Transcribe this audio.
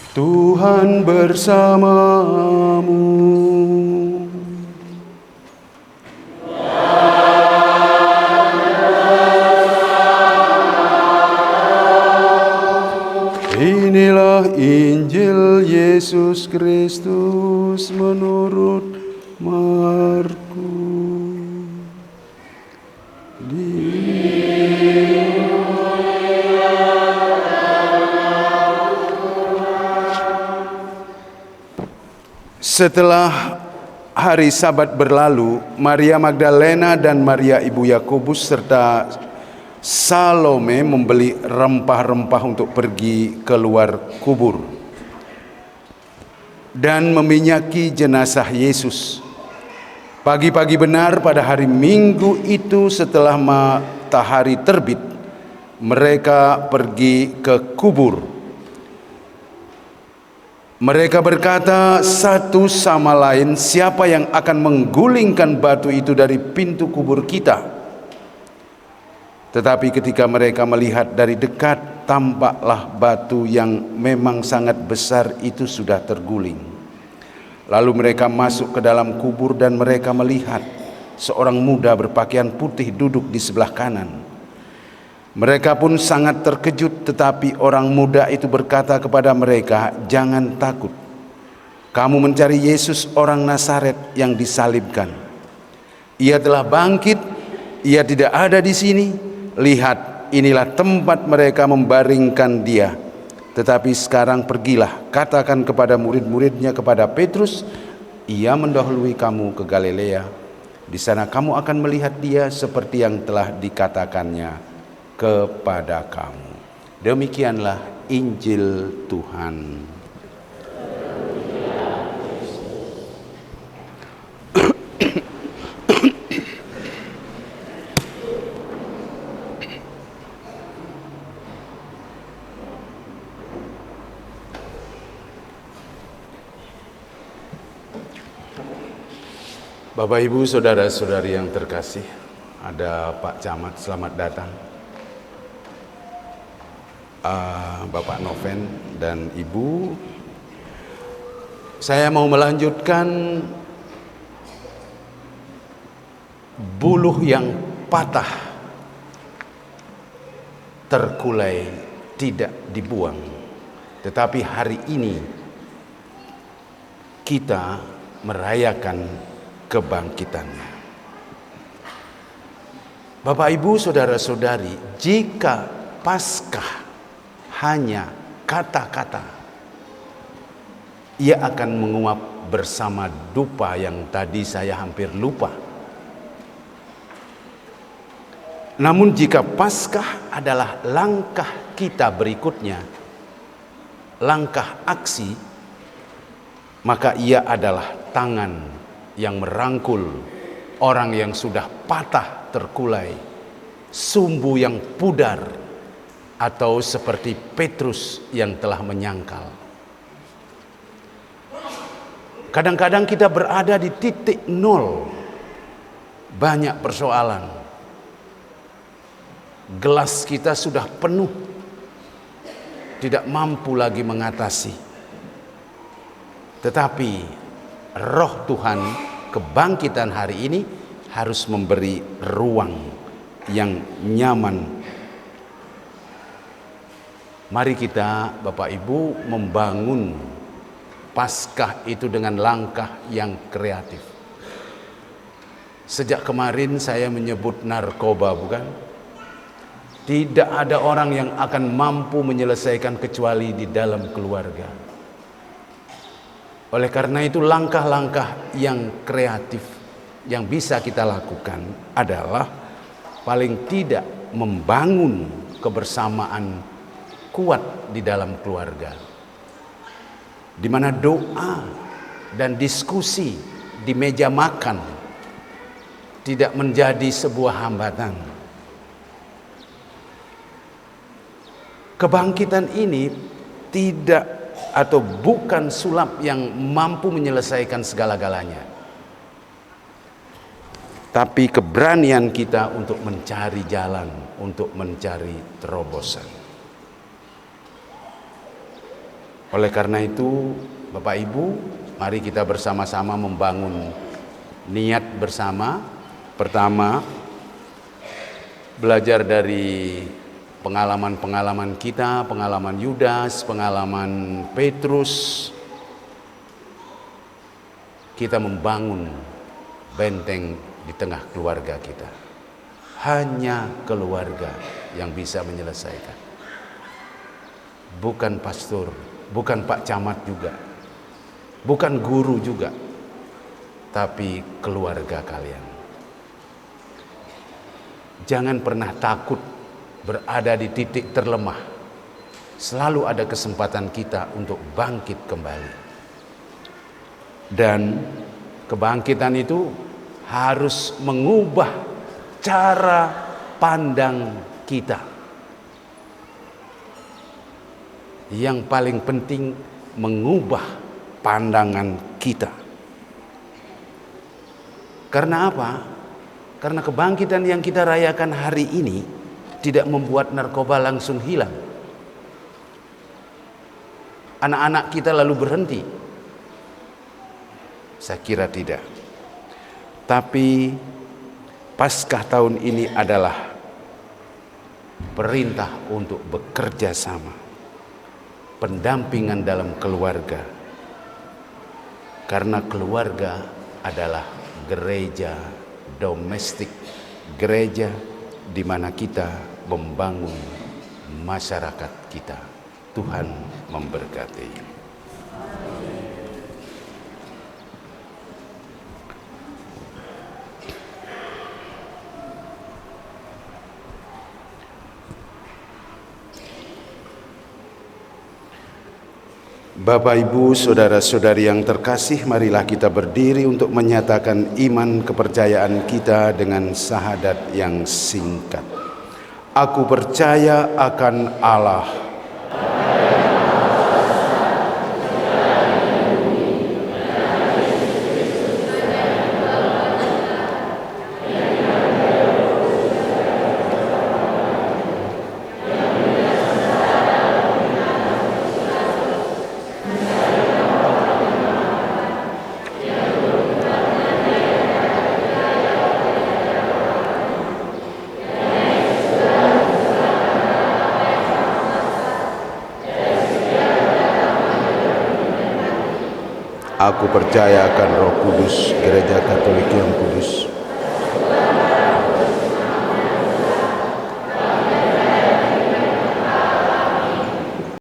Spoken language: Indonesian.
Tuhan bersamamu. Inilah Injil Yesus Kristus menurut Markus. Setelah hari Sabat berlalu, Maria Magdalena dan Maria ibu Yakobus serta Salome membeli rempah-rempah untuk pergi keluar kubur dan meminyaki jenazah Yesus. Pagi-pagi benar pada hari Minggu itu setelah matahari terbit, mereka pergi ke kubur. Mereka berkata satu sama lain, "Siapa yang akan menggulingkan batu itu dari pintu kubur kita?" Tetapi ketika mereka melihat dari dekat, tampaklah batu yang memang sangat besar itu sudah terguling. Lalu mereka masuk ke dalam kubur dan mereka melihat seorang muda berpakaian putih duduk di sebelah kanan. Mereka pun sangat terkejut, tetapi orang muda itu berkata kepada mereka, "Jangan takut. Kamu mencari Yesus orang Nazaret yang disalibkan. Ia telah bangkit, ia tidak ada di sini. Lihat, inilah tempat mereka membaringkan dia. Tetapi sekarang pergilah, katakan kepada murid-muridnya, kepada Petrus, ia mendahului kamu ke Galilea. Di sana kamu akan melihat dia seperti yang telah dikatakannya kepada kamu." Demikianlah Injil Tuhan. Bapak, Ibu, saudara-saudari yang terkasih, ada Pak Camat, selamat datang. Bapak Noven dan Ibu, saya mau melanjutkan buluh yang patah terkulai tidak dibuang, tetapi hari ini kita merayakan kebangkitannya. Bapak, Ibu, saudara-saudari, jika Paskah hanya kata-kata, ia akan menguap bersama dupa yang tadi saya hampir lupa. Namun jika Paskah adalah langkah kita berikutnya, langkah aksi, maka ia adalah tangan yang merangkul orang yang sudah patah terkulai, sumbu yang pudar, atau seperti Petrus yang telah menyangkal. Kadang-kadang kita berada di titik nol, banyak persoalan. Gelas kita sudah penuh, tidak mampu lagi mengatasi. Tetapi Roh Tuhan, kebangkitan hari ini harus memberi ruang yang nyaman. Mari kita, Bapak Ibu, membangun Paskah itu dengan langkah yang kreatif. Sejak kemarin saya menyebut narkoba, bukan? Tidak ada orang yang akan mampu menyelesaikan kecuali di dalam keluarga. Oleh karena itu, langkah-langkah yang kreatif yang bisa kita lakukan adalah paling tidak membangun kebersamaan kuat di dalam keluarga, di mana doa dan diskusi di meja makan tidak menjadi sebuah hambatan. Kebangkitan ini tidak atau bukan sulap yang mampu menyelesaikan segala-galanya, tapi keberanian kita untuk mencari jalan, untuk mencari terobosan. Oleh karena itu, Bapak Ibu, mari kita bersama-sama membangun niat bersama. Pertama, belajar dari pengalaman-pengalaman kita, pengalaman Yudas, pengalaman Petrus. Kita membangun benteng di tengah keluarga kita. Hanya keluarga yang bisa menyelesaikan. Bukan pastor, bukan Pak Camat juga, bukan guru juga, tapi keluarga kalian. Jangan pernah takut berada di titik terlemah. Selalu ada kesempatan kita untuk bangkit kembali. Dan kebangkitan itu harus mengubah cara pandang kita. Yang paling penting, mengubah pandangan kita. Karena apa? Karena kebangkitan yang kita rayakan hari ini tidak membuat narkoba langsung hilang. Anak-anak kita lalu berhenti. Saya kira tidak. Tapi Paskah tahun ini adalah perintah untuk bekerja sama. Pendampingan dalam keluarga. Karena keluarga adalah gereja domestik, gereja di mana kita membangun masyarakat kita. Tuhan memberkati. Bapak, Ibu, saudara-saudari yang terkasih, marilah kita berdiri untuk menyatakan iman kepercayaan kita dengan syahadat yang singkat. Aku percaya akan Allah, aku percaya akan Roh Kudus, Gereja Katolik yang kudus,